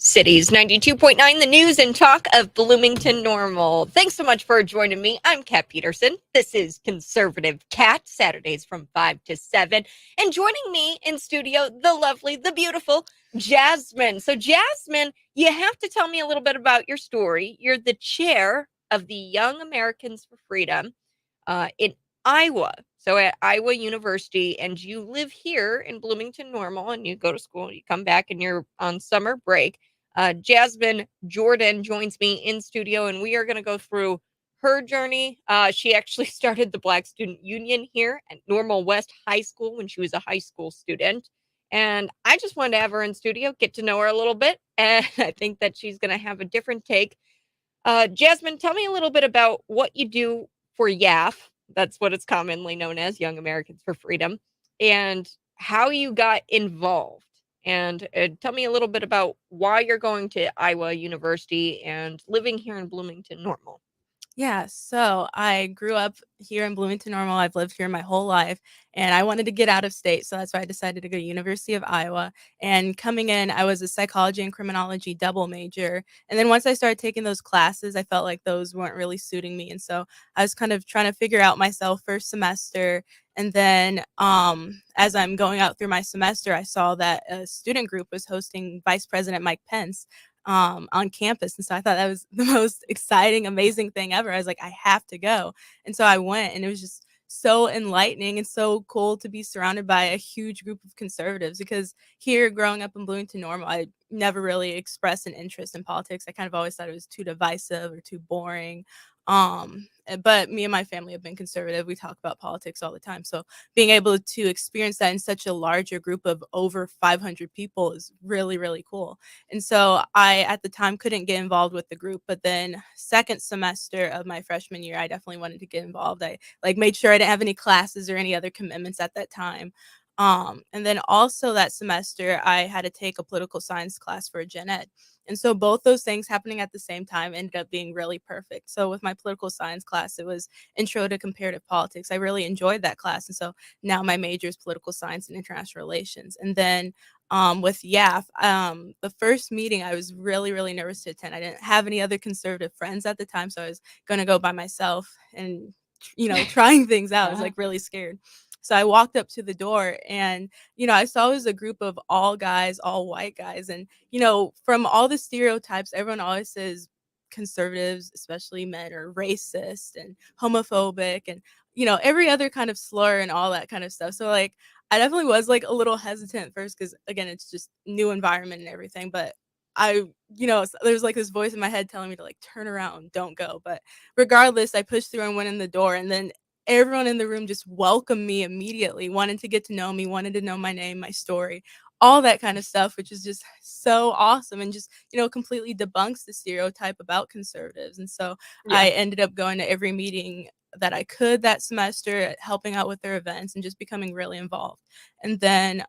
Cities 92.9, the news and talk of Bloomington Normal. Thanks so much for joining me. I'm Kat Peterson. This is Conservative Kat, Saturdays from 5 to 7. And joining me in studio, the lovely, the beautiful Jasmine. So, Jasmine, you have to tell me a little bit about your story. You're the chair of the Young Americans for Freedom in Iowa. So at Iowa University, and you live here in Bloomington Normal, and you go to school, you come back, and you're on summer break. Jasmine Jordan joins me in studio, and we are going to go through her journey. She actually started the Black Student Union here at Normal West High School when she was a high school student. And I just wanted to have her in studio, get to know her a little bit. And I think that she's going to have a different take. Jasmine, tell me a little bit about what you do for YAF. That's what it's commonly known as, Young Americans for Freedom, and how you got involved. And tell me a little bit about why you're going to Iowa University and living here in Bloomington Normal. Yeah, so I grew up here in Bloomington Normal. I've lived here my whole life, and I wanted to get out of state, so that's why I decided to go to University of Iowa. And coming in, I was a psychology and criminology double major. And then once I started taking those classes, I felt like those weren't really suiting me, and so I was kind of trying to figure out myself first semester. And then as I'm going out through my semester, I saw that a student group was hosting Vice President Mike Pence on campus. And so I thought that was the most exciting, amazing thing ever. I was like, I have to go. And so I went, and it was just so enlightening and so cool to be surrounded by a huge group of conservatives, because here growing up in Bloomington Normal, I never really expressed an interest in politics. I kind of always thought it was too divisive or too boring. But me and my family have been conservative. We talk about politics all the time. So being able to experience that in such a larger group of over 500 people is really, really cool. And so I, at the time, couldn't get involved with the group. But then second semester of my freshman year, I definitely wanted to get involved. I made sure I didn't have any classes or any other commitments at that time. And then also that semester, I had to take a political science class for a gen ed. And so both those things happening at the same time ended up being really perfect. So with my political science class, it was intro to comparative politics. I really enjoyed that class. And so now my major is political science and international relations. And then with YAF, the first meeting I was really, really nervous to attend. I didn't have any other conservative friends at the time, so I was going to go by myself and, trying things out. I was Yeah. like really scared. So I walked up to the door, and, I saw it was a group of all guys, all white guys. And, from all the stereotypes, everyone always says conservatives, especially men, are racist and homophobic and, every other kind of slur and all that kind of stuff. So like, I definitely was like a little hesitant first because again, it's just new environment and everything. But I, there's like this voice in my head telling me to like turn around, don't go. But regardless, I pushed through and went in the door, and then everyone in the room just welcomed me immediately, wanted to get to know me, wanted to know my name, my story, all that kind of stuff, which is just so awesome and just, completely debunks the stereotype about conservatives. And so Yeah. I ended up going to every meeting that I could that semester, helping out with their events and just becoming really involved. And then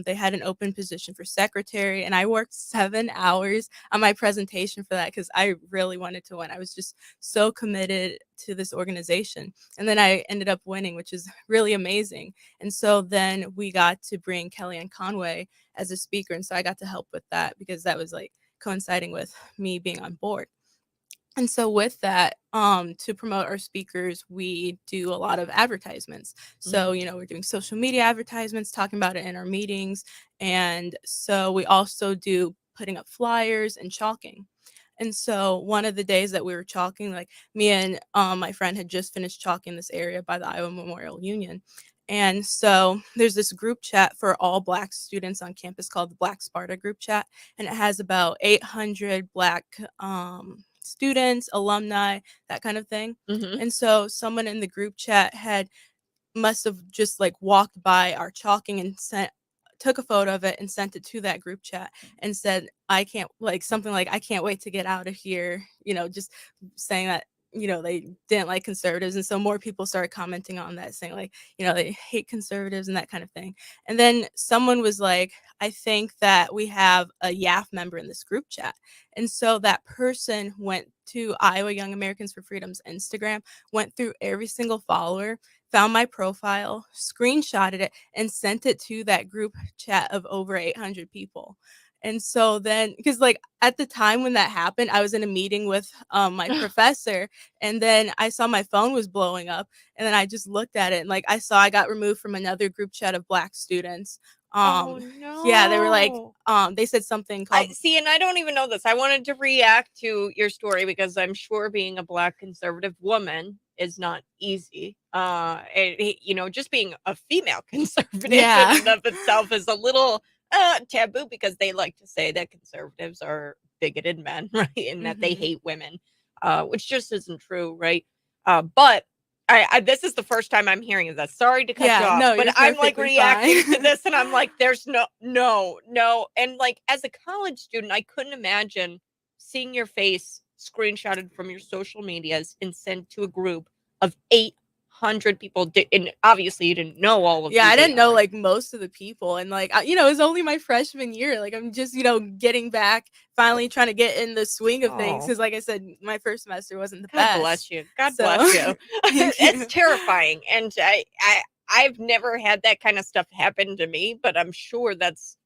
they had an open position for secretary, and I worked 7 hours on my presentation for that because I really wanted to win. I was just so committed to this organization. And then I ended up winning, which is really amazing. And so then we got to bring Kellyanne Conway as a speaker. And so I got to help with that because that was like coinciding with me being on board. And so with that, to promote our speakers, we do a lot of advertisements. So, Mm. we're doing social media advertisements, talking about it in our meetings. And so we also do putting up flyers and chalking. And so one of the days that we were chalking, like me and my friend had just finished chalking this area by the Iowa Memorial Union. And so there's this group chat for all Black students on campus called the Black Sparta group chat. And it has about 800 Black students, alumni, that kind of thing. Hmm. And so someone in the group chat must have just like walked by our chalking and took a photo of it and sent it to that group chat and said, I can't, like something like, I can't wait to get out of here, just saying that, they didn't like conservatives. And so more people started commenting on that, saying like, they hate conservatives and that kind of thing. And then someone was like, I think that we have a YAF member in this group chat. And so that person went to Iowa Young Americans for Freedom's Instagram, went through every single follower, found my profile, screenshotted it, and sent it to that group chat of over 800 people. And so then, because like at the time when that happened, I was in a meeting with my professor, and then I saw my phone was blowing up, and then I just looked at it, and like I saw I got removed from another group chat of Black students. Oh Yeah, they were like, no. they said something I called. see, and I don't even know this. I wanted to react to your story because I'm sure being a Black conservative woman is not easy. Just being a female conservative in Yeah. and of itself is a little taboo because they like to say that conservatives are bigoted men, right, and that they Hmm. hate women, which just isn't true, right? But this is the first time I'm hearing of this. Sorry to cut you Yeah, off, no, but you're I'm like perfectly fine. reacting to this and I'm like, there's no. And like as a college student, I couldn't imagine seeing your face screenshotted from your social medias and sent to a group of 800 people. And obviously you didn't know all of Yeah, who I they didn't know are. like most of the people, and like it was only my freshman year. Like I'm just getting back, finally trying to get in the swing of things Oh, because, like I said, my first semester wasn't the God best. bless you. God So, bless you. thank It's you. terrifying. And I've never had that kind of stuff happen to me, but I'm sure that's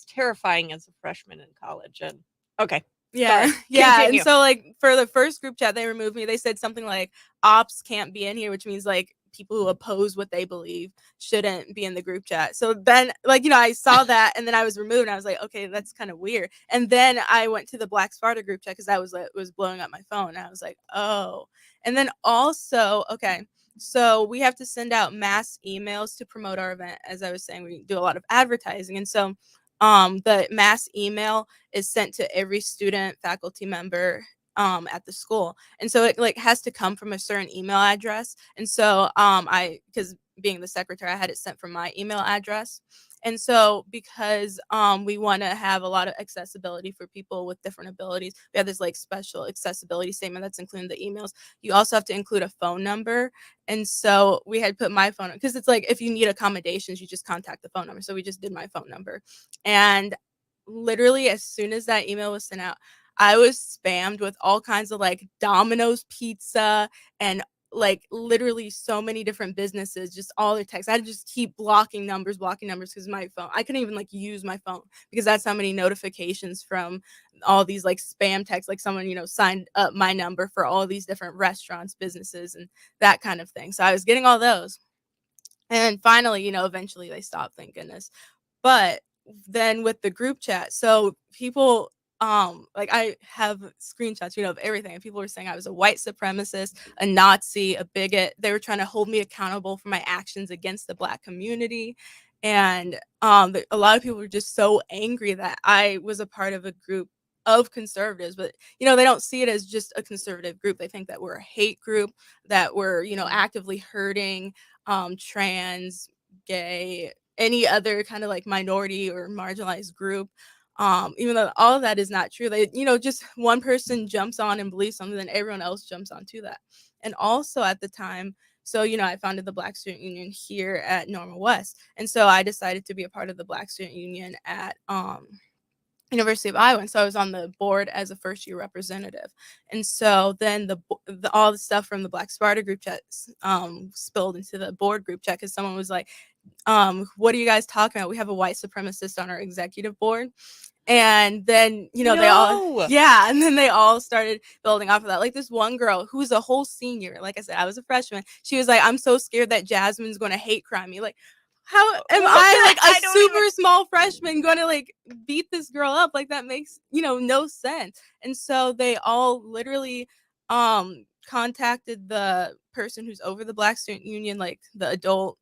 terrifying as a freshman in college. And okay, Yeah, sorry. yeah, and Continue. so, like, for the first group chat, they removed me. They said something like, "Ops can't be in here," which means, like, people who oppose what they believe shouldn't be in the group chat. So then, like, I saw that, and then I was removed, and I was like, "Okay, that's kinda weird." And then I went to the Black Sparta group chat because that was what was blowing up my phone, and I was like, "Oh." And then also, okay, so we have to send out mass emails to promote our event. As I was saying, we do a lot of advertising, and so, the mass email is sent to every student, faculty member at the school. And so it like has to come from a certain email address. And so I because being the secretary, I had it sent from my email address. And so because we want to have a lot of accessibility for people with different abilities, we have this like special accessibility statement that's included in the emails. You also have to include a phone number. And so we had put my phone because it's like if you need accommodations, you just contact the phone number. So we just did my phone number. And literally as soon as that email was sent out, I was spammed with all kinds of like Domino's pizza and like literally so many different businesses, just all their texts. I had to just keep blocking numbers because my phone, I couldn't even like use my phone because that's how many notifications from all these like spam texts, like someone, signed up my number for all these different restaurants, businesses, and that kind of thing. So I was getting all those. And finally, eventually they stopped, thank goodness. But then with the group chat, so people like I have screenshots, of everything. And people were saying I was a white supremacist, a Nazi, a bigot. They were trying to hold me accountable for my actions against the Black community. And a lot of people were just so angry that I was a part of a group of conservatives, but they don't see it as just a conservative group. They think that we're a hate group, that we're Mhm. actively hurting trans, gay, any other kind of like minority or marginalized group. Even though all of that is not true, they, just one person jumps on and believes something, then everyone else jumps onto that. And also at the time, so I founded the Black Student Union here at Normal West, and so I decided to be a part of the Black Student Union at University of Iowa, and so I was on the board as a first year representative. And so then all the stuff from the Black Sparta group chat spilled into the board group chat because someone was like, what are you guys talking about? We have a white supremacist on our executive board. And then, they all, No. yeah, and then they all started building off of that. Like this one girl who's a whole senior, like I said, I was a freshman. She was like, I'm so scared that Jasmine's going to hate crime me. Like, how am I like a I don't even. super small freshman going to like beat this girl up? Like that makes, no sense. And so they all literally contacted the person who's over the Black Student Union, like the adult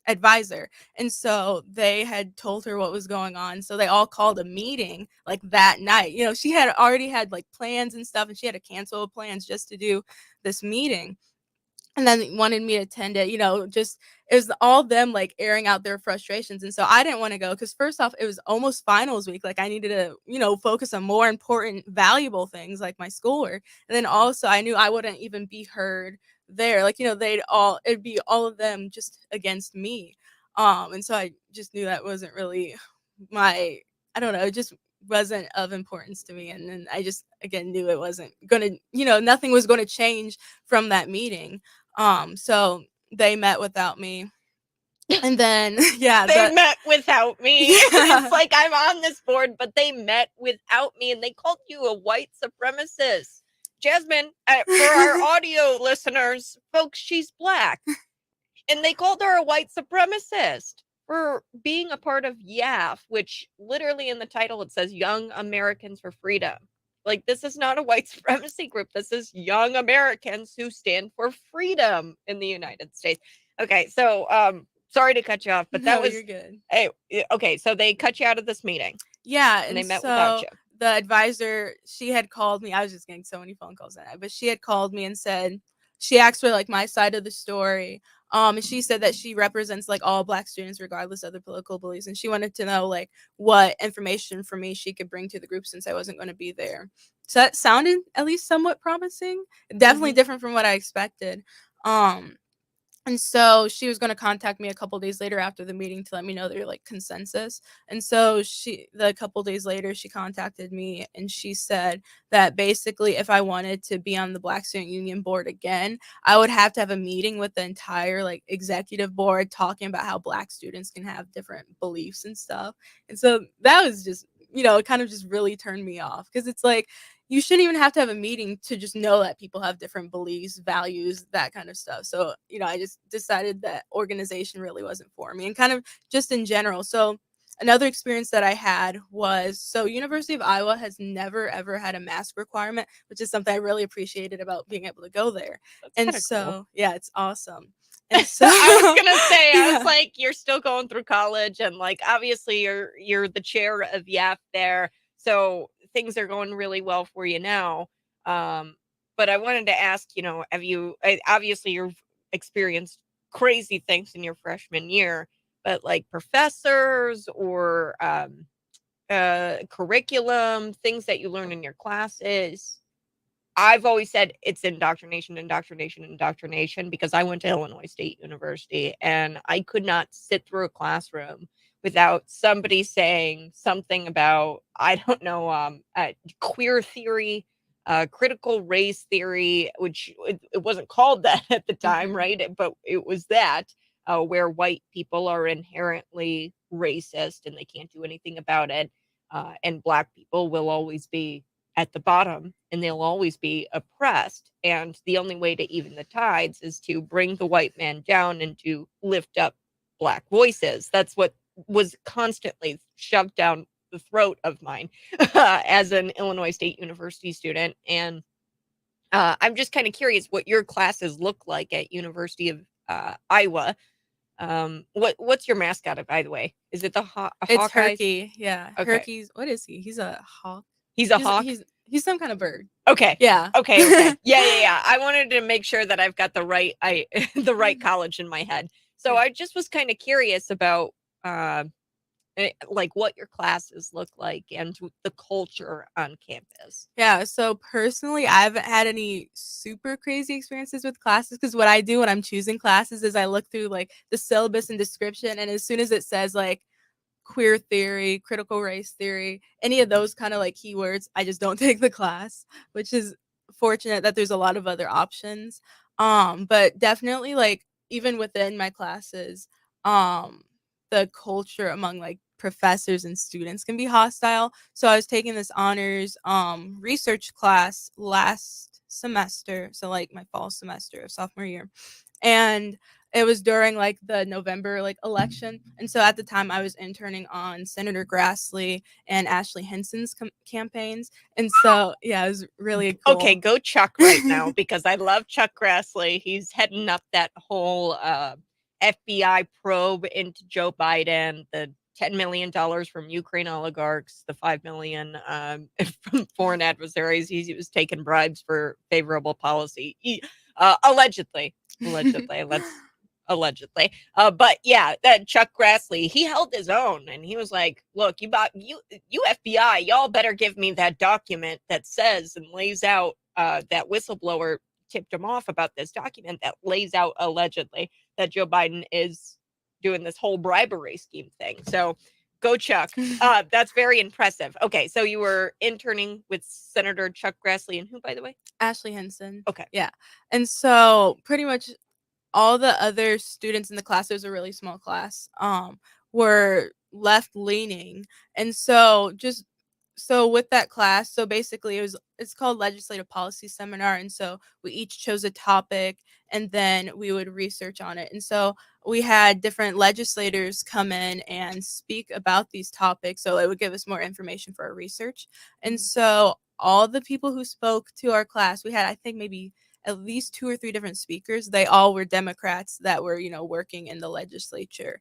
advisor. And so they had told her what was going on. So they all called a meeting like that night. She had already had like plans and stuff, and she had to cancel plans just to do this meeting. And then wanted me to attend it, just it was all them like airing out their frustrations. And so I didn't want to go because first off, it was almost finals week. Like I needed to, focus on more important, valuable things like my schoolwork. And then also I knew I wouldn't even be heard there. Like, it'd be all of them just against me. And so I just knew that wasn't really my, I don't know, it just wasn't of importance to me. And then I just again knew it wasn't gonna, nothing was gonna change from that meeting. So they met without me. And then, yeah, They met without me. Yeah. It's like I'm on this board, but they met without me, and they called you a white supremacist. Jasmine, for our audio listeners, folks, she's black. And they called her a white supremacist for being a part of YAF, which literally in the title it says Young Americans for Freedom. Like, this is not a white supremacy group. This is young Americans who stand for freedom in the United States. Okay, so sorry to cut you off, but that No, was you're good. hey, okay, so they cut you out of this meeting Yeah, and they and met without so you. the advisor, she had called me. I was just getting so many phone calls that night, but she had called me and said she asked for like my side of the story. And she said that she represents like all Black students regardless of their political beliefs, and she wanted to know like what information for me she could bring to the group since I wasn't going to be there. So that sounded at least somewhat promising. Definitely different from what I expected. Um, and so she was going to contact me a couple days later after the meeting to let me know their like consensus. And so the couple days later, she contacted me and she said that basically if I wanted to be on the Black Student Union board again, I would have to have a meeting with the entire like executive board talking about how Black students can have different beliefs and stuff. And so that was just, it kind of just really turned me off because it's like, you shouldn't even have to have a meeting to just know that people have different beliefs, values, that kind of stuff. So, I just decided that organization really wasn't for me and kind of just in general. So, another experience that I had was University of Iowa has never ever had a mask requirement, which is something I really appreciated about being able to go there. That's And kind of so, cool. yeah, it's awesome. And so I was gonna say, I was yeah. like, you're still going through college, and like obviously you're the chair of YAF there, so things are going really well for you now. But I wanted to ask, have you obviously you've experienced crazy things in your freshman year, but like professors or curriculum, things that you learn in your classes. I've always said it's indoctrination, indoctrination, indoctrination because I went to Illinois State University and I could not sit through a classroom without somebody saying something about, I don't know, queer theory, critical race theory, which it wasn't called that at the time, right? But it was that, where white people are inherently racist and they can't do anything about it. And Black people will always be at the bottom and they'll always be oppressed. And the only way to even the tides is to bring the white man down and to lift up Black voices. That's what was constantly shoved down the throat of mine as an Illinois State University student. And I'm just kind of curious what your classes look like at University of Iowa. What's your mascot, by the way? Is it the It's Hawkeyes? Herky. Yeah. Okay. Herky's, what is he? He's a hawk. He's a hawk. He's some kind of bird. Okay. Yeah. Okay. Yeah. I wanted to make sure that I've got the right the right college in my head. So Yeah. I just was kind of curious about like what your classes look like and the culture on campus. Yeah, so personally, I haven't had any super crazy experiences with classes because what I do when I'm choosing classes is I look through like the syllabus and description, and as soon as it says like queer theory, critical race theory, any of those kind of like keywords, I just don't take the class, which is fortunate that there's a lot of other options. But definitely like even within my classes, the culture among like professors and students can be hostile. So I was taking this honors research class last semester, so like my fall semester of sophomore year. And it was during like the November like election, and so at the time I was interning on Senator Grassley and Ashley Henson's campaigns, and so yeah, it was really cool. Okay, go Chuck right now because I love Chuck Grassley. He's heading up that whole FBI probe into Joe Biden, the $10 million from Ukraine oligarchs, the 5 million from foreign adversaries. He was taking bribes for favorable policy, allegedly. Allegedly. But yeah, that Chuck Grassley, he held his own and he was like, look, you FBI, y'all better give me that document that says and lays out that whistleblower tipped him off about this document that lays out allegedly that Joe Biden is doing this whole bribery scheme thing. So go Chuck. That's very impressive. Okay, so you were interning with Senator Chuck Grassley and who, by the way? Ashley Henson. Okay. Yeah. And so pretty much all the other students in the class, it was a really small class, were left leaning. And so just so with that class, so basically it's called legislative policy seminar. And so we each chose a topic and then we would research on it. And so we had different legislators come in and speak about these topics. So it would give us more information for our research. And so all the people who spoke to our class, we had, I think, maybe at least 2 or 3 different speakers. They all were Democrats that were, working in the legislature.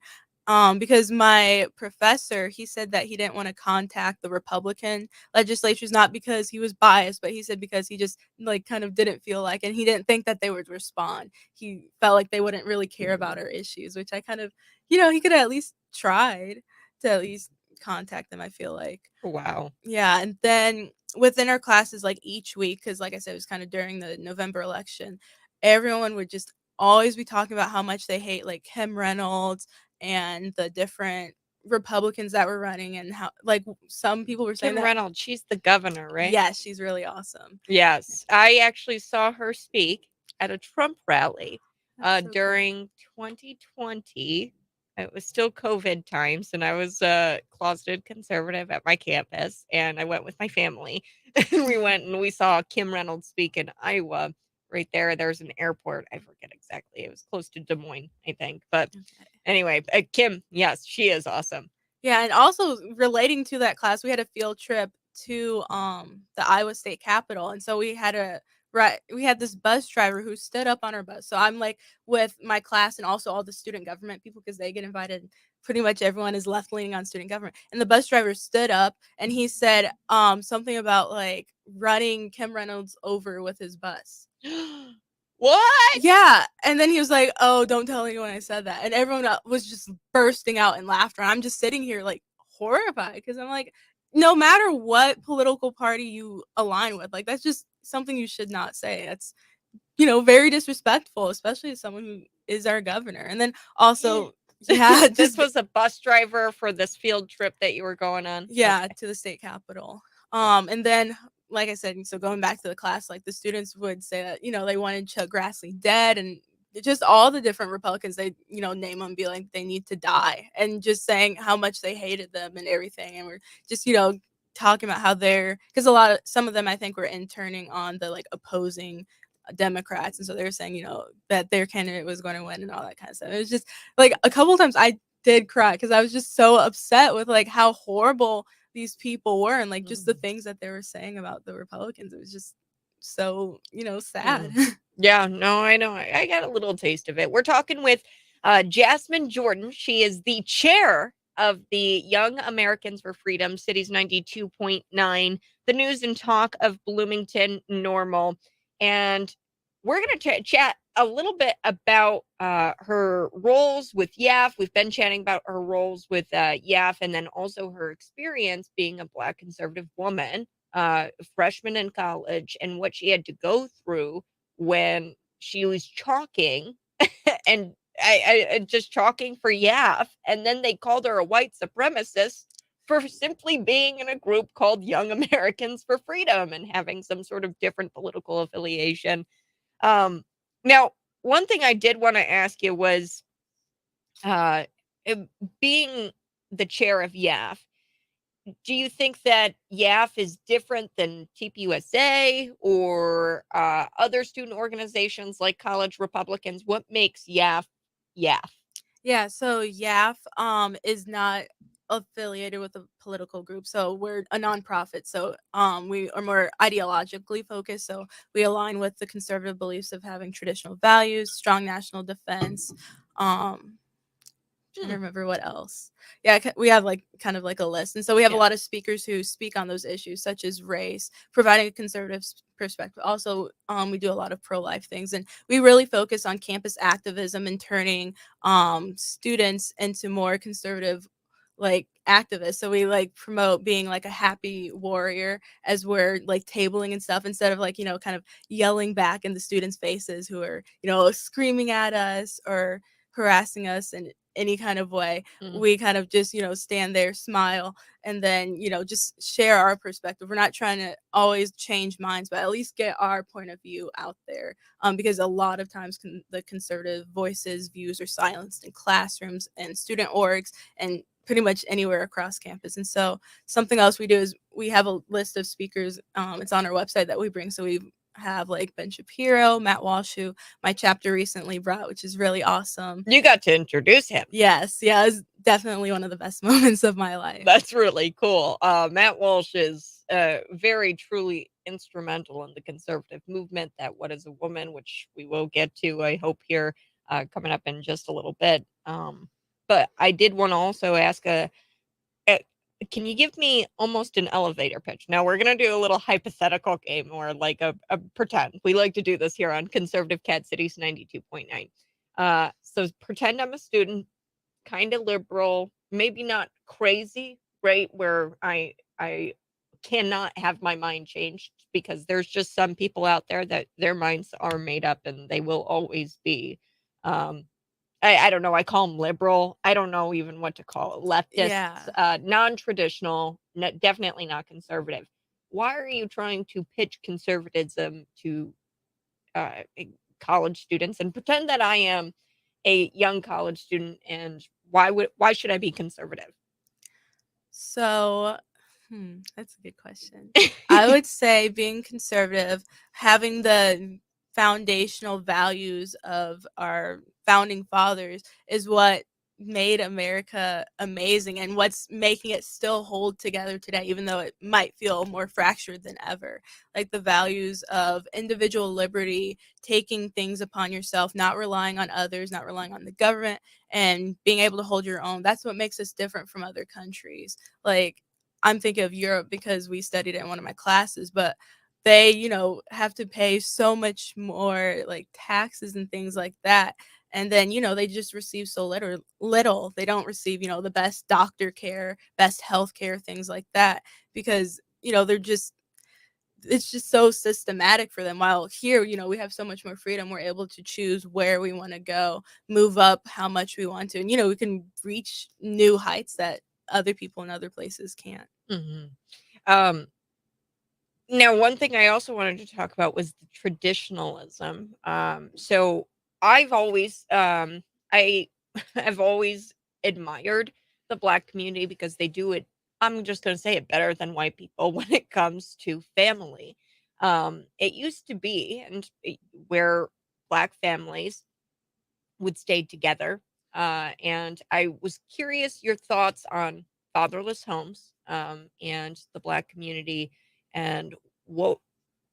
Because my professor, he said that he didn't want to contact the Republican legislatures, not because he was biased, but he said because he just like kind of didn't feel like, and he didn't think that they would respond. He felt like they wouldn't really care about our issues, which I kind of, he could have at least tried to at least contact them, I feel like. Wow. Yeah, and then within our classes, like each week, because like I said, it was kind of during the November election, everyone would just always be talking about how much they hate like Kim Reynolds and the different Republicans that were running, and how like some people were saying Kim that. Reynolds, she's the governor, right? Yes, she's really awesome. Yes. I actually saw her speak at a Trump rally That's so cool. during 2020. It was still COVID times, and I was closeted conservative at my campus, and I went with my family. And we went and we saw Kim Reynolds speak in Iowa. Right there, there's an airport. I forget exactly. It was close to Des Moines, I think. But Okay. anyway, Kim, yes, she is awesome. Yeah, and also relating to that class, we had a field trip to the Iowa State Capitol, and so we had this bus driver who stood up on our bus. So I'm like with my class and also all the student government people, because they get invited. Pretty much everyone is left leaning on student government, and the bus driver stood up and he said something about like running Kim Reynolds over with his bus. What? Yeah, and then he was like, "Oh, don't tell anyone I said that." And everyone was just bursting out in laughter. I'm just sitting here like horrified, because I'm like, no matter what political party you align with, like that's just something you should not say. That's very disrespectful, especially to someone who is our governor. And then also, yeah, This was a bus driver for this field trip that you were going on? yeah, Okay. to the state capitol. And then, like I said, so going back to the class, like the students would say that they wanted Chuck Grassley dead, and just all the different Republicans, they name them, be like they need to die, and just saying how much they hated them and everything. And we're just talking about how because some of them I think were interning on the like opposing Democrats, and so they were saying that their candidate was going to win and all that kind of stuff. It was just like a couple of times I did cry, because I was just so upset with like how horrible these people were, and like just the things that they were saying about the Republicans. It was just so sad. Yeah, no, I know. I got a little taste of it. We're talking with Jasmine Jordan. She is the chair of the Young Americans for Freedom, Cities 92.9, the news and talk of Bloomington Normal. And we're going to chat a little bit about her roles with YAF. We've been chatting about her roles with YAF, and then also her experience being a Black conservative woman, freshman in college, and what she had to go through when she was chalking and I just chalking for YAF, and then they called her a white supremacist for simply being in a group called Young Americans for Freedom and having some sort of different political affiliation. Now, one thing I did want to ask you was, uh, being the chair of YAF, do you think that YAF is different than TPUSA or other student organizations like College Republicans? What makes YAF YAF? Yeah, so YAF is not affiliated with a political group. So we're a nonprofit. So we are more ideologically focused. So we align with the conservative beliefs of having traditional values, strong national defense. Trying to remember what else. Yeah, we have like kind of like a list, and so we have a lot of speakers who speak on those issues, such as race, providing a conservative perspective. Also, we do a lot of pro-life things, and we really focus on campus activism and turning students into more conservative like activists. So we like promote being like a happy warrior as we're like tabling and stuff, instead of like kind of yelling back in the students' faces who are screaming at us or harassing us. And any kind of way. Mm. We kind of just, stand there, smile, and then, just share our perspective. We're not trying to always change minds, but at least get our point of view out there. Because a lot of times the conservative voices, views are silenced in classrooms and student orgs and pretty much anywhere across campus. And so something else we do is we have a list of speakers. It's on our website that we bring. So we have like Ben Shapiro, Matt Walsh, who my chapter recently brought, which is really awesome. You got to introduce him. Yes, yeah, it's definitely one of the best moments of my life. That's really cool. Matt Walsh is very truly instrumental in the conservative movement. That What is a Woman, which we will get to, I hope, here coming up in just a little bit. But I did want to also ask can you give me almost an elevator pitch? Now we're gonna do a little hypothetical game, or like a pretend. We like to do this here on Conservative Cat Cities 92.9. So pretend I'm a student, kind of liberal, maybe not crazy, right? Where I cannot have my mind changed, because there's just some people out there that their minds are made up and they will always be. Um, I don't know. I call them liberal. I don't know even what to call it. Leftists, Yeah. non-traditional, definitely not conservative. Why are you trying to pitch conservatism to uh, college students, and pretend that I am a young college student, and why should I be conservative? So, that's a good question. I would say being conservative, having the foundational values of our founding fathers is what made America amazing and what's making it still hold together today, even though it might feel more fractured than ever. Like the values of individual liberty, taking things upon yourself, not relying on others, not relying on the government, and being able to hold your own. That's what makes us different from other countries. Like, I'm thinking of Europe because we studied it in one of my classes, but they, have to pay so much more like taxes and things like that. And then, they just receive so little. They don't receive, the best doctor care, best health care, things like that, because, they're just it's just so systematic for them. While here, we have so much more freedom. We're able to choose where we want to go, move up how much we want to, and we can reach new heights that other people in other places can't. Mhm. Um, Now, one thing I also wanted to talk about was the traditionalism. So I've always, I have always admired the Black community, because they do it. I'm just going to say it better than white people when it comes to family. It used to be, where Black families would stay together. And I was curious your thoughts on fatherless homes, and the Black community, and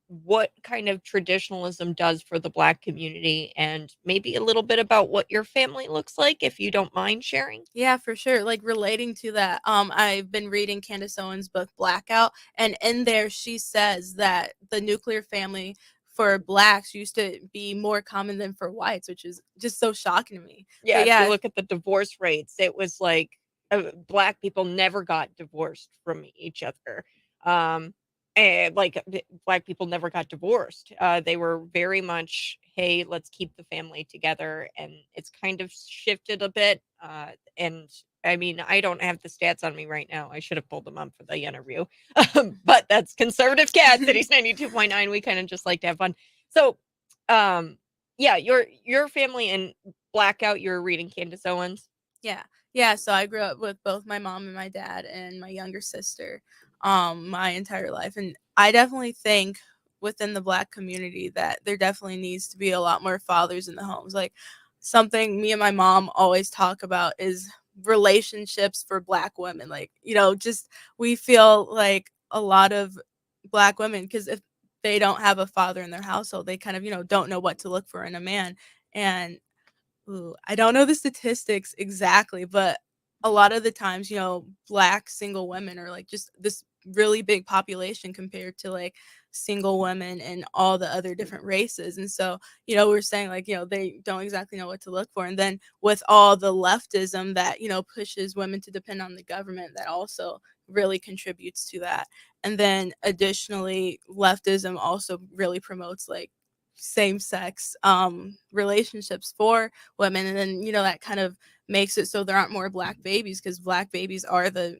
what kind of traditionalism does for the Black community, and maybe a little bit about what your family looks like, if you don't mind sharing. Yeah, for sure. Like relating to that, I've been reading Candace Owens' book Blackout, and in there she says that the nuclear family for blacks used to be more common than for whites, which is just so shocking to me. Yeah, But if you yeah, look at the divorce rates, it was like Black people never got divorced from each other. Um, and like Black people never got divorced. They were very much, hey, let's keep the family together, and it's kind of shifted a bit. And I mean, I don't have the stats on me right now. I should have pulled them up for the interview, but that's Conservative Cat Cities 92.9. We kind of just like to have fun. So, um, yeah, your family and Blackout, you were reading Candace Owens? yeah. Yeah, so I grew up with both my mom and my dad and my younger sister my entire life, and I definitely think within the Black community that there definitely needs to be a lot more fathers in the homes. Like something me and my mom always talk about is relationships for Black women. Like, just we feel like a lot of Black women, because if they don't have a father in their household, they kind of, don't know what to look for in a man. And ooh, I don't know the statistics exactly, but a lot of the times, Black single women are like just this really big population compared to like single women and all the other different races. And so, we're saying like, they don't exactly know what to look for. And then with all the leftism that, pushes women to depend on the government, that also really contributes to that. And then additionally, leftism also really promotes like same sex relationships for women, and then that kind of makes it so there aren't more black babies, because black babies are the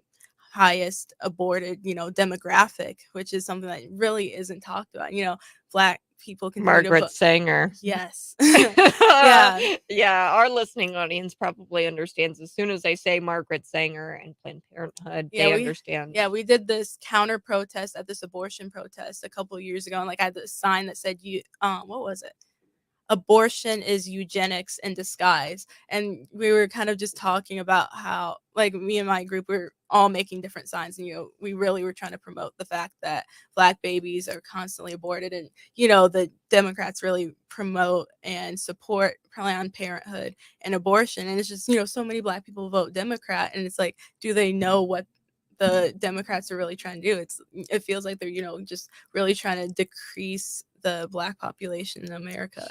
highest aborted, demographic, which is something that really isn't talked about. Black people continue to Margaret vote. Sanger. Yes. Yeah. Yeah, our listening audience probably understands as soon as I say Margaret Sanger and Planned Parenthood, Yeah, they we understand. yeah, we did this counter protest at this abortion protest a couple years ago, and like I had this sign that said what was it? Abortion is eugenics in disguise. And we were kind of just talking about how, like, me and my group were all making different signs, and we really were trying to promote the fact that black babies are constantly aborted. And the Democrats really promote and support Planned Parenthood and abortion, and it's just so many black people vote Democrat, and it's like, do they know what the Democrats are really trying to do? It feels like they're just really trying to decrease the black population in America.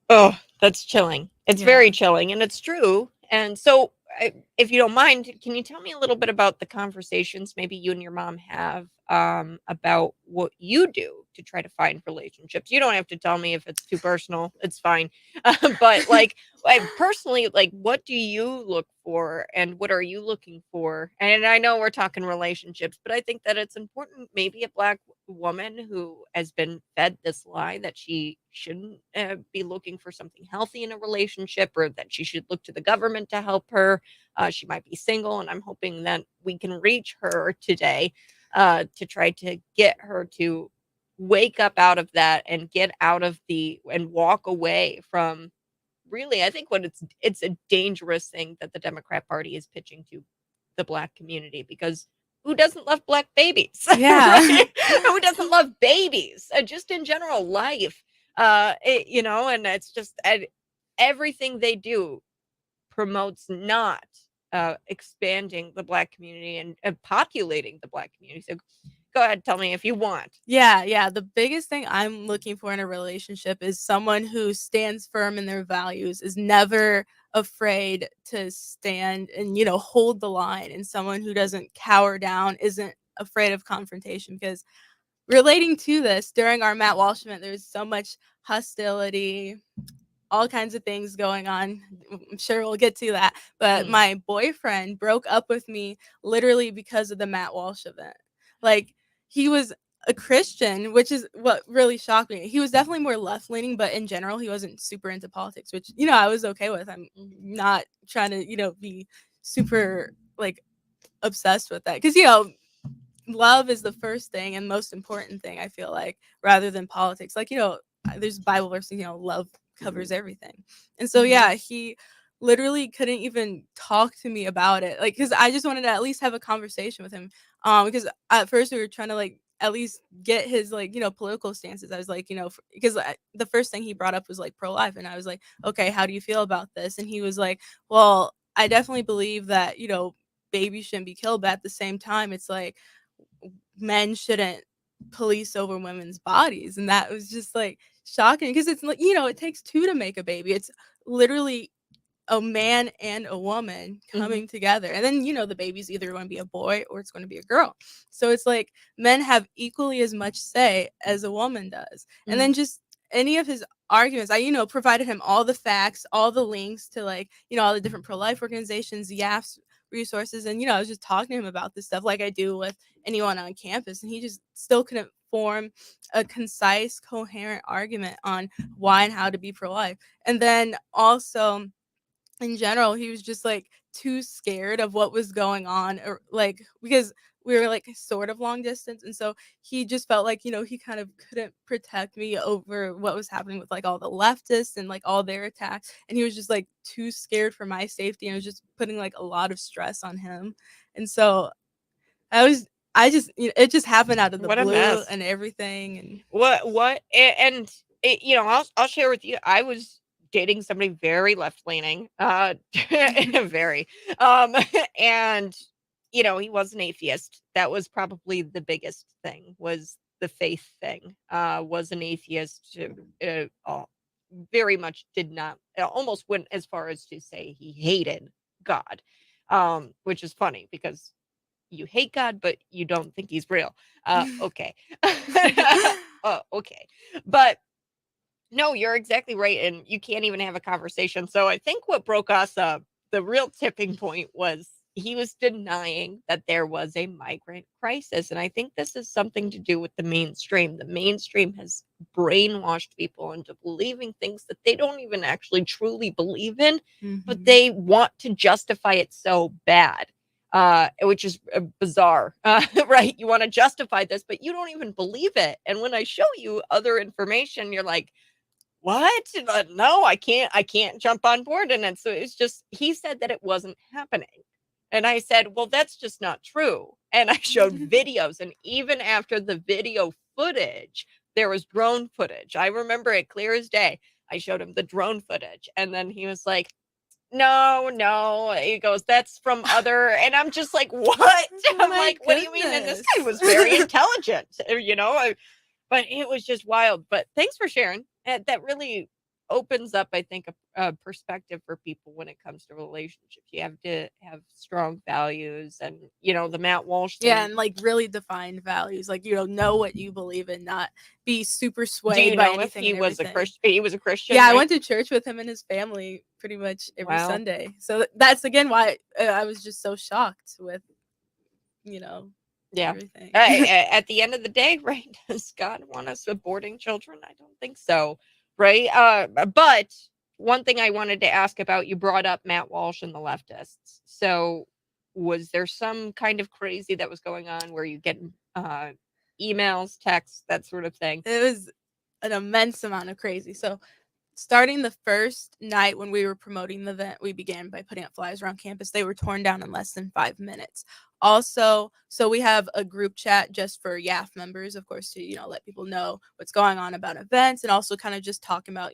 Oh, that's chilling. It's very Yeah. chilling, and it's true. And so, if you don't mind, can you tell me a little bit about the conversations maybe you and your mom have about what you do to try to find relationships? You don't have to tell me if it's too personal. It's fine. But personally, like, what do you look for, and what are you looking for? And I know we're talking relationships, but I think that it's important. Maybe a black woman who has been fed this lie that she shouldn't be looking for something healthy in a relationship, or that she should look to the government to help her. She might be single, and I'm hoping that we can reach her today to try to get her to wake up out of that and get out of and walk away from, really, I think, it's a dangerous thing that the Democrat Party is pitching to the black community, because who doesn't love black babies? Yeah. Right? Who doesn't love babies? Just in general, life. And it's just everything they do promotes not expanding the black community and populating the black community. So go ahead, tell me if you want. Yeah. The biggest thing I'm looking for in a relationship is someone who stands firm in their values, is never afraid to stand and, hold the line, and someone who doesn't cower down, isn't afraid of confrontation. Because relating to this, during our Matt Walsh event, there was so much hostility, all kinds of things going on. I'm sure we'll get to that. But Mm. my boyfriend broke up with me literally because of the Matt Walsh event. Like, he was a Christian, which is what really shocked me. He was definitely more left leaning, but in general, he wasn't super into politics, which, I was okay with. I'm not trying to, be super like obsessed with that. Because, love is the first thing and most important thing, I feel like, rather than politics. Like, there's Bible verses, love covers everything. And so, yeah, he literally couldn't even talk to me about it. Like, because I just wanted to at least have a conversation with him. Because at first we were trying to, like, at least get his, like, political stances. I was like, because the first thing he brought up was like pro-life. And I was like, okay, how do you feel about this? And he was like, well, I definitely believe that, babies shouldn't be killed. But at the same time, it's like, men shouldn't police over women's bodies. And that was just like shocking, because it's like, it takes two to make a baby. It's literally a man and a woman coming together, and then the baby's either going to be a boy or it's going to be a girl. So it's like men have equally as much say as a woman does. And then just any of his arguments, I provided him all the facts, all the links to, like, all the different pro-life organizations, YAFs resources. And I was just talking to him about this stuff like I do with anyone on campus, and he just still couldn't form a concise, coherent argument on why and how to be pro-life. And then also, in general, he was just like too scared of what was going on, or like, because we were like sort of long distance. And so he just felt like, he kind of couldn't protect me over what was happening with like all the leftists and like all their attacks. And he was just like too scared for my safety, and it was just putting like a lot of stress on him. And so I just, it just happened out of the What a blue mess. and everything. And And I'll share with you, I was dating somebody very left leaning, very, um, and he was an atheist. That was probably the biggest thing, was the faith thing. Was an atheist. Very much did not, almost went as far as to say he hated God, which is funny because you hate God, but you don't think he's real. Okay. Okay. But No, you're exactly right, and you can't even have a conversation. So I think what broke us up, the real tipping point was he was denying that there was a migrant crisis, and I think this is something to do with the mainstream. The mainstream has brainwashed people into believing things that they don't even actually truly believe in, but Mhm. they want to justify it so bad. Which is bizarre, right? You want to justify this, but you don't even believe it. And when I show you other information, you're like, what? No, I can't jump on board. And then so it's just he said that it wasn't happening. And I said, well, that's just not true. And I showed videos. And even after the video footage, there was drone footage. I remember it clear as day. I showed him the drone footage. And then he was like, no, no. He goes, that's from other. And I'm just like, what? Oh I'm my like, what do you mean? And this guy goodness. was very intelligent, but it was just wild. But thanks for sharing. That really opens up, I think, a perspective for people when it comes to relationships. You have to have strong values, and the Matt Walsh Yeah, thing. and like really defined values. Like, know what you believe in, not be super Do swayed you by know if anything and everything. He was a Christian, Yeah, I right? went to church with him and his family pretty much every Wow. Sunday. So that's again why I was just so shocked with, you know, Yeah. everything. At the end of the day, right? Does God want us aborting children? I don't think so, right? But one thing I wanted to ask about, you brought up Matt Walsh and the leftists. So, was there some kind of crazy that was going on where you get emails, texts, that sort of thing? It was an immense amount of crazy. So starting the first night when we were promoting the event, we began by putting up flyers around campus. They were torn down in less than 5 minutes. Also, so we have a group chat just for YAF members, of course, to let people know what's going on about events, and also kind of just talking about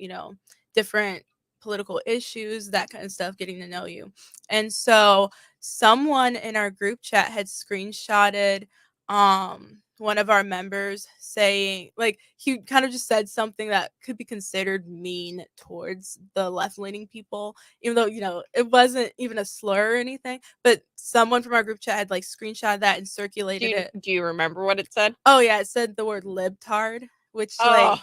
different political issues, that kind of stuff, getting to know you. And so someone in our group chat had screenshotted one of our members saying, like, he kind of just said something that could be considered mean towards the left-leaning people, even though it wasn't even a slur or anything, but someone from our group chat had like screenshot that and Do circulated you it. do you remember what it said? Oh yeah, it said the word libtard, which, Oh, like,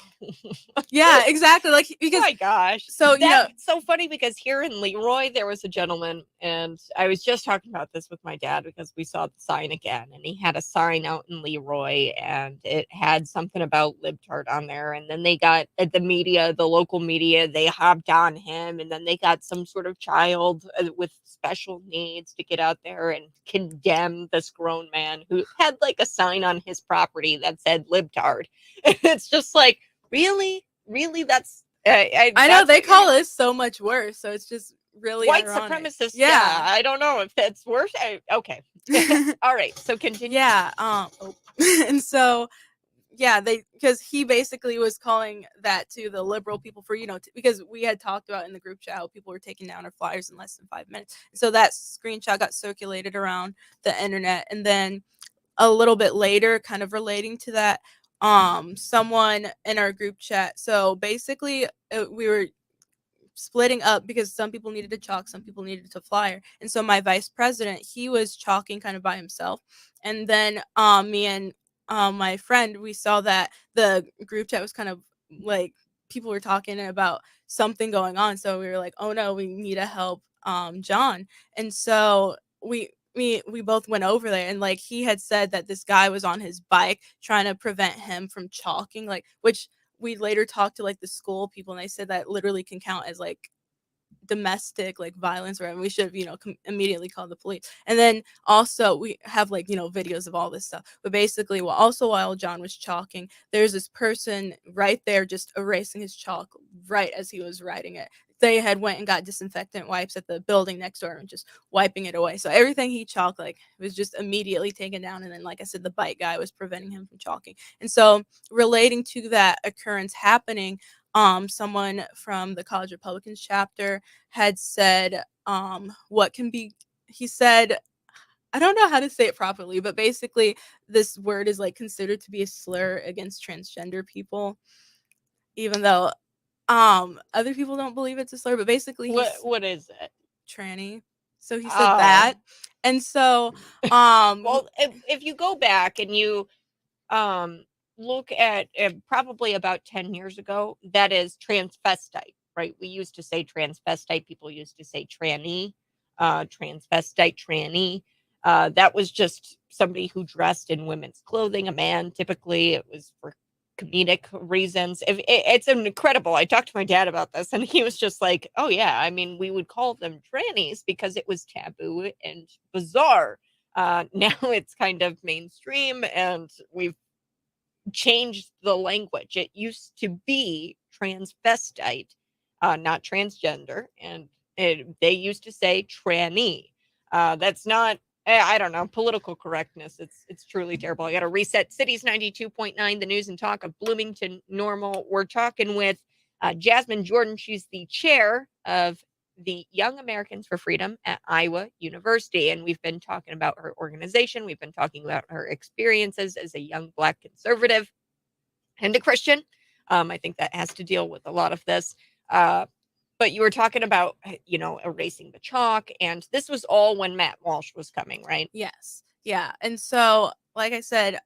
yeah, exactly, like, because my gosh. so That's so funny because here in Leroy, there was a gentleman, and I was just talking about this with my dad because we saw the sign again, and he had a sign out in Leroy, and it had something about libtard on there. And then they got the media, the local media, they hopped on him, and then they got some sort of child with special needs to get out there and condemn this grown man who had like a sign on his property that said libtard. It's just like, really? Really? I know That's they what you're call us so much worse, so it's just really white ironic. supremacist. Yeah, Yeah. I don't know if that's worse. Okay. All right. So continue. Yeah, and so yeah, they, because he basically was calling that to the liberal people for, because we had talked about in the group chat how people were taking down our flyers in less than 5 minutes. So that screenshot got circulated around the internet. And then a little bit later, kind of relating to that, someone in our group chat, so basically we were splitting up because some people needed to chalk, some people needed to flyer. And so my vice president, he was chalking kind of by himself. And then me and my friend, we saw that the group chat was kind of like people were talking about something going on. So we were like, oh no, we need to help John. And so we both went over there, and like he had said that this guy was on his bike trying to prevent him from chalking, like, which we later talked to like the school people, and they said that literally can count as like domestic like violence, or we should have immediately called the police. And then also we have like videos of all this stuff. But basically, while John was chalking, there's this person right there just erasing his chalk right as he was writing it. They had went and got disinfectant wipes at the building next door and just wiping it away. So everything he chalked like was just immediately taken down. And then, like I said, the bike guy was preventing him from chalking. And so relating to that occurrence happening, someone from the College Republicans chapter had said, what can be, he said, I don't know how to say it properly, but basically this word is like considered to be a slur against transgender people, even though other people don't believe it's a slur. But basically What is it? tranny. So he said Oh. that. And so um Well, if you go back and you um look at probably about 10 years ago, that is transvestite, right? We used to say transvestite. People used to say tranny, transvestite, tranny. That was just somebody who dressed in women's clothing, a man. Typically, it was for comedic reasons. It's incredible. I talked to my dad about this, and he was just like, "Oh yeah, I mean, we would call them trannies because it was taboo and bizarre. Now it's kind of mainstream, and we've changed the language. It used to be transvestite, not transgender, and they used to say tranny. That's not. I don't know, political correctness. It's truly terrible. I got to reset. Cities 92.9, the news and talk of Bloomington Normal. We're talking with Jasmine Jordan. She's the chair of the Young Americans for Freedom at Iowa University. And we've been talking about her organization. We've been talking about her experiences as a young Black conservative and a Christian. I think that has to deal with a lot of this. But you were talking about, erasing the chalk. And this was all when Matt Walsh was coming, right? Yes. Yeah. And so, like I said,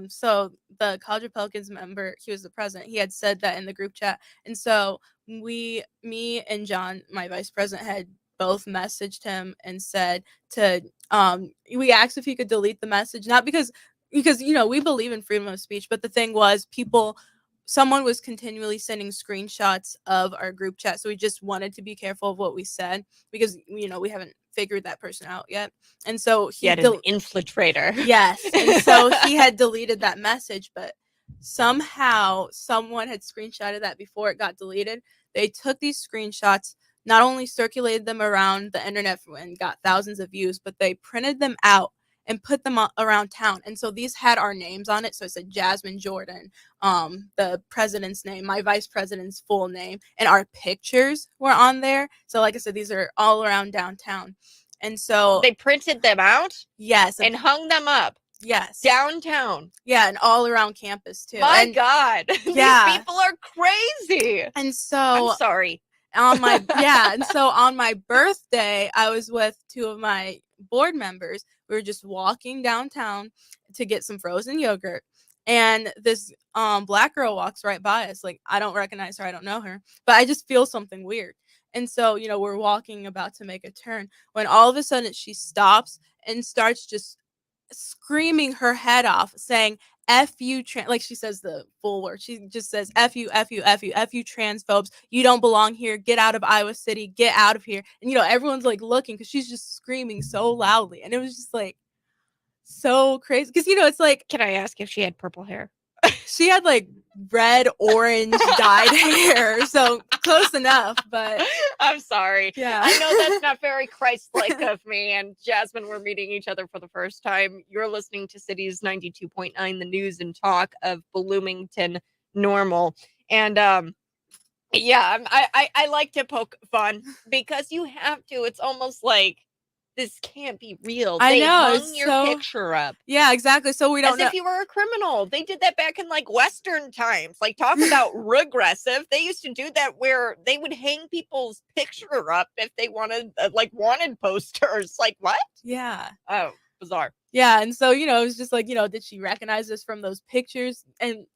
so the College Republicans member, he was the president, he had said that in the group chat. And so me and John, my vice president, had both messaged him and said to, we asked if he could delete the message, not because, we believe in freedom of speech, but the thing was someone was continually sending screenshots of our group chat. So we just wanted to be careful of what we said because, we haven't figured that person out yet. And so he had an infiltrator. Yes. And so he had deleted that message, but somehow someone had screenshotted that before it got deleted. They took these screenshots, not only circulated them around the internet and got thousands of views, but they printed them out and put them around town. And so these had our names on it. So it said Jasmine Jordan, the president's name, my vice president's full name, and our pictures were on there. So like I said, these are all around downtown. And so they printed them out? Yes. And hung them up? Yes. Downtown? Yeah, and all around campus too. My God. Yeah. These people are crazy. And so I'm sorry. And so on my birthday, I was with two of my board members. We were just walking downtown to get some frozen yogurt. And this Black girl walks right by us. Like, I don't recognize her. I don't know her. But I just feel something weird. And so, we're walking about to make a turn when all of a sudden she stops and starts just screaming her head off, saying, F you, like she says the full word. She just says, F you, F you, F you, F you, transphobes. You don't belong here. Get out of Iowa City. Get out of here. And, everyone's like looking because she's just screaming so loudly. And it was just like so crazy. Because, it's like. Can I ask if she had purple hair? She had like red, orange dyed hair. So close enough, but I'm sorry. Yeah. I know that's not very Christ-like of me. And Jasmine, we're meeting each other for the first time. You're listening to Cities 92.9, the news and talk of Bloomington Normal. And I like to poke fun because you have to. It's almost like this can't be real. They hung your picture up. Yeah, exactly. So we don't know. As if you were a criminal. They did that back in like Western times. Like, talk about regressive. They used to do that where they would hang people's picture up if they wanted wanted posters. Like, what? Yeah. Oh, bizarre. Yeah, and so, it was just like, did she recognize us from those pictures and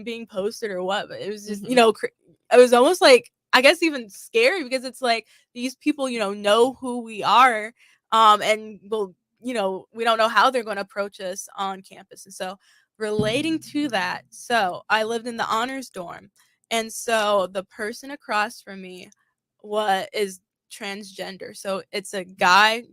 being posted or what? But it was just, it was almost like, I guess, even scary because it's like these people, know who we are. And will, we don't know how they're going to approach us on campus. And so relating to that, so I lived in the honors dorm. And so the person across from me is transgender. So it's a guy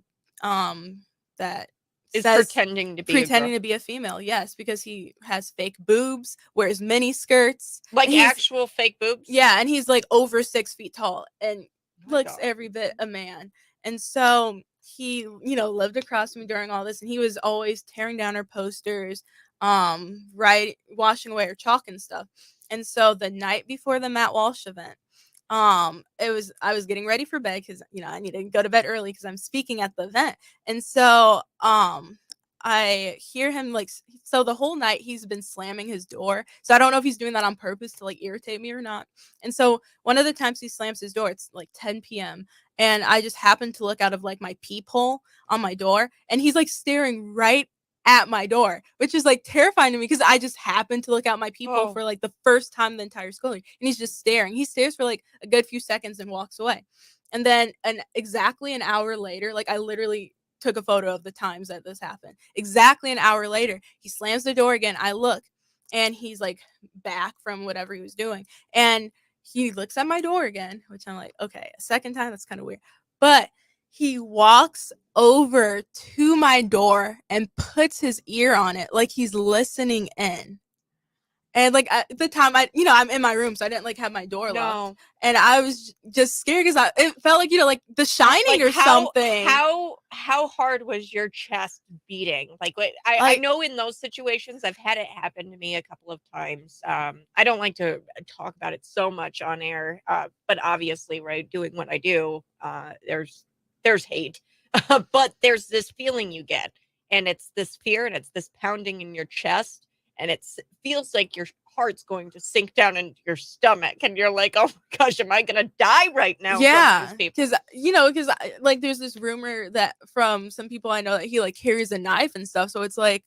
that is pretending to be a female. Yes, because he has fake boobs, wears mini skirts. Like actual fake boobs? Yeah, and he's like over 6 feet tall and looks every bit a man. And so he, lived across from me during all this, and he was always tearing down our posters, washing away our chalk and stuff. And so the night before the Matt Walsh event, I was getting ready for bed because, I need to go to bed early because I'm speaking at the event. And so, I hear him so the whole night he's been slamming his door. So I don't know if he's doing that on purpose to irritate me or not. And so one of the times he slams his door, it's 10 p.m. And I just happened to look out of my peephole on my door, and he's staring right at my door, which is like terrifying to me because I just happened to look out my people Oh. for like the first time the entire school year, and he's just staring. He stares for like a good few seconds and walks away. And then exactly an hour later, like I literally took a photo of the times that this happened. Exactly an hour later, he slams the door again. I look, and he's like back from whatever he was doing, and he looks at my door again, which I'm like, okay, a second time, that's kind of weird. But he walks over to my door and puts his ear on it like he's listening in. And like at the time, I'm in my room, so I didn't like have my door locked, No. and I was just scared because it felt like like The Shining Like or something. how hard was your chest beating? Like what I Like know in those situations I've had it happen to me a couple of times. I don't like to talk about it so much on air, but obviously, right, doing what I do, there's hate, but there's this feeling you get, and it's this fear, and it's this pounding in your chest, and it feels like your heart's going to sink down into your stomach, and you're like, oh my gosh, am I gonna die right now from these yeah, people? because like there's this rumor that from some people I know that he like carries a knife and stuff. So it's like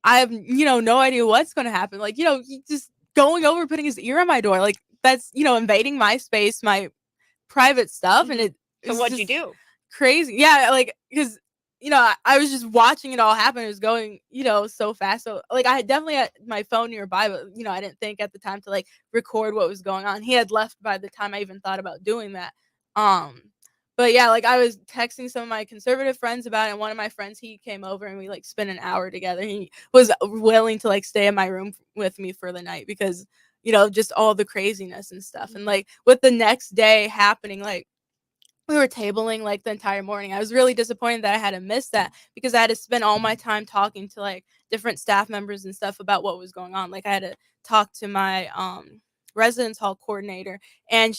I have no idea what's going to happen. Like he just going over putting his ear on my door. Like that's invading my space, my private stuff, and Mhm. it So is what'd you just do? crazy. Yeah, like because I was just watching it all happen. It was going so fast. So like I had definitely had my phone nearby, but I didn't think at the time to like record what was going on. He had left by the time I even thought about doing that. Um, but yeah, like I was texting some of my conservative friends about it, and one of my friends, he came over and we like spent an hour together. He was willing to like stay in my room with me for the night because just all the craziness and stuff. And Mhm. like with the next day happening, like we were tabling like the entire morning. I was really disappointed that I had to miss that because I had to spend all my time talking to like different staff members and stuff about what was going on. Like I had to talk to my residence hall coordinator, and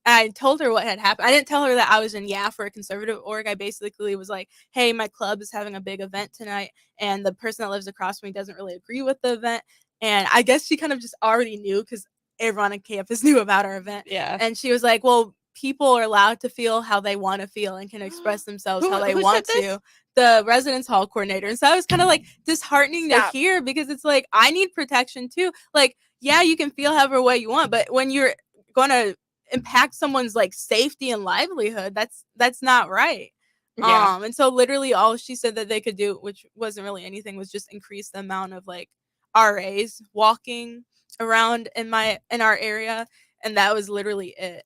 I told her what had happened. I didn't tell her that I was in for a conservative org. I basically was like, hey, my club is having a big event tonight, and the person that lives across from me doesn't really agree with the event. And I guess she kind of just already knew because everyone on campus knew about our event. Yeah. And she was like, well, people are allowed to feel how they want to feel and can express themselves how they Who said want this? to. The residence hall coordinator. And so that was kind of like disheartening to Stop. hear because it's like I need protection too. Like, yeah, you can feel however way you want, but when you're gonna impact someone's like safety and livelihood, that's not right. Yeah. And so literally all she said that they could do, which wasn't really anything, was just increase the amount of like RAs walking around in our area, and that was literally it.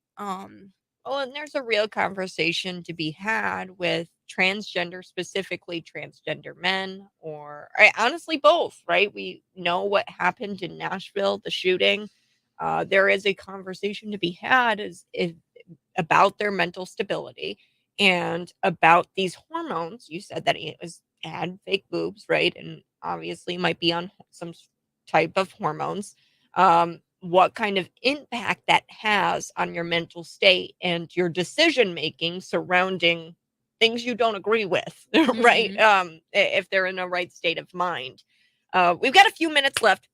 Well, and there's a real conversation to be had with transgender, specifically transgender men, or honestly both, right? We know what happened in Nashville, the shooting. There is a conversation to be had about their mental stability and about these hormones. You said that it was had fake boobs, right? And obviously might be on some type of hormones. What kind of impact that has on your mental state and your decision making surrounding things you don't agree with, right? Mhm. If they're in a right state of mind. We've got a few minutes left.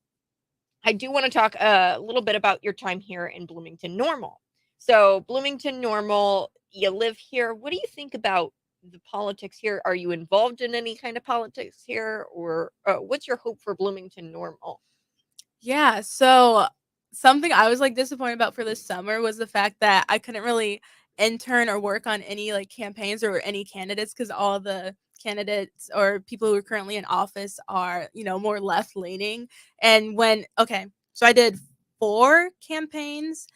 I do want to talk a little bit about your time here in Bloomington Normal. So, Bloomington Normal, you live here. What do you think about the politics here? Are you involved in any kind of politics here, or what's your hope for Bloomington Normal? Yeah, so something I was like disappointed about for this summer was the fact that I couldn't really intern or work on any like campaigns or any candidates because all the candidates or people who are currently in office are, more left leaning. And so I did 4 campaigns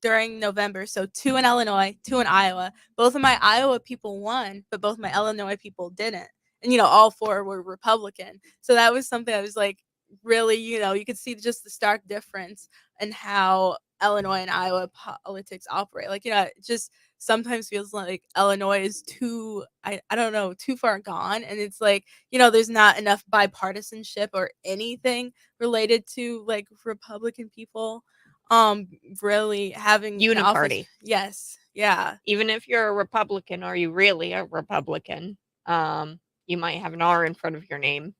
during November. So 2 in Illinois, 2 in Iowa. Both of my Iowa people won, but both my Illinois people didn't. And all 4 were Republican. So that was something I was like really, you could see just the stark difference in how Illinois and Iowa politics operate. Like, it just sometimes feels like Illinois is I don't know, too far gone. And it's like, there's not enough bipartisanship or anything related to like Republican people really having an office. Uniparty. Yes. Yeah. Even if you're a Republican, are you really a Republican? You might have an R in front of your name,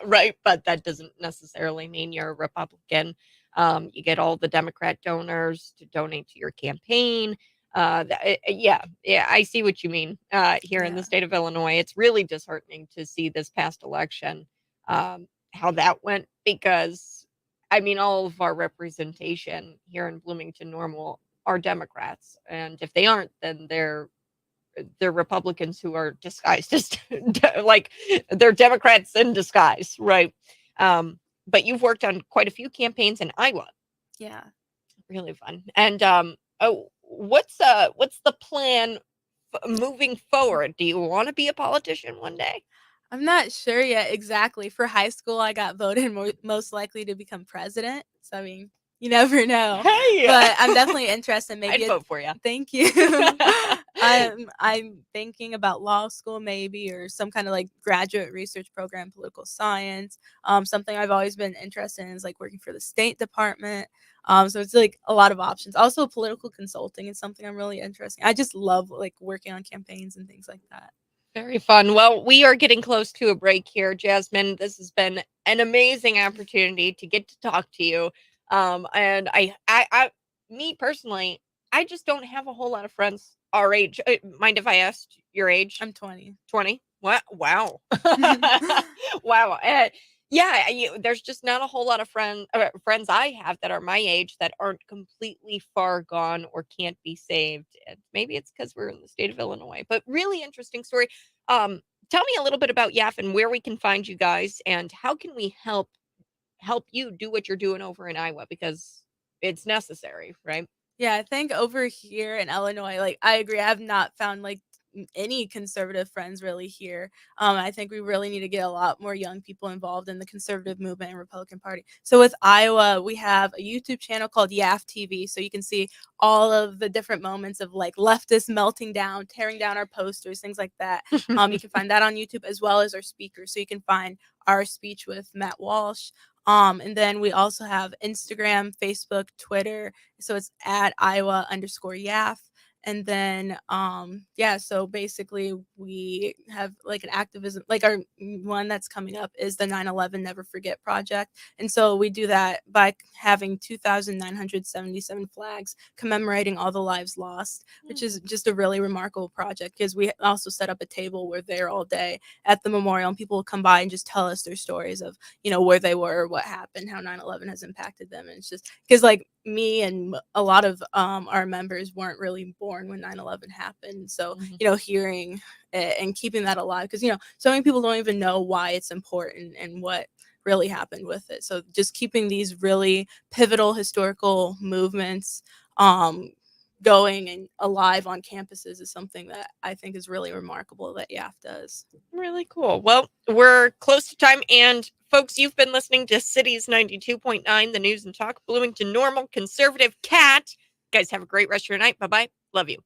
right? But that doesn't necessarily mean you're a Republican. You get all the Democrat donors to donate to your campaign. Yeah, I see what you mean. Here in the Yeah. state of Illinois, it's really disheartening to see this past election, how that went, because I mean, all of our representation here in Bloomington Normal are Democrats, and if they aren't, then they're Republicans who are disguised as like they're Democrats in disguise, right? But you've worked on quite a few campaigns in Iowa. Yeah. Really fun. And oh, what's the plan moving forward? Do you want to be a politician one day? I'm not sure yet exactly. For high school, I got voted most likely to become president. So, I mean, you never know. Hey, But I'm definitely interested. Maybe I'd it. vote for you. Thank you. I'm thinking about law school maybe, or some kind of like graduate research program, political science. Something I've always been interested in is like working for the State Department. So it's like a lot of options. Also, political consulting is something I'm really interested in. I just love like working on campaigns and things like that. Very fun. Well, we are getting close to a break here, Jasmine. This has been an amazing opportunity to get to talk to you. And me personally, I just don't have a whole lot of friends our age. Mind if I asked your age? I'm 20. 20? What? Wow. Wow. Yeah, there's just not a whole lot of friends I have that are my age that aren't completely far gone or can't be saved. And maybe it's because we're in the state of Illinois. But really interesting story. Um, Tell me a little bit about YAF and where we can find you guys, and how can we help you do what you're doing over in Iowa, because it's necessary, right? Yeah, I think over here in Illinois, like I agree, I have not found like any conservative friends really here. I think we really need to get a lot more young people involved in the conservative movement and Republican Party. So with Iowa, we have a YouTube channel called YAF TV, so you can see all of the different moments of like leftists melting down, tearing down our posters, things like that. You can find that on YouTube as well as our speakers. So you can find our speech with Matt Walsh. And then we also have Instagram, Facebook, Twitter. So it's at Iowa_YAF. And then, yeah, so basically we have like an activism, like our one that's coming up is the 9/11 Never Forget Project. And so we do that by having 2,977 flags commemorating all the lives lost, which is just a really remarkable project because we also set up a table where they're all day at the memorial and people will come by and just tell us their stories of, where they were, what happened, how 9/11 has impacted them. And it's just because like me and a lot of our members weren't really born when 9/11 happened. So, Mhm. Hearing it and keeping that alive because, so many people don't even know why it's important and what really happened with it. So just keeping these really pivotal historical movements going and alive on campuses is something that I think is really remarkable that YAF does. Really cool. Well, we're close to time. And folks, you've been listening to Cities 92.9, the news and talk, Bloomington Normal, conservative cat. Guys, have a great rest of your night. Bye bye. Love you.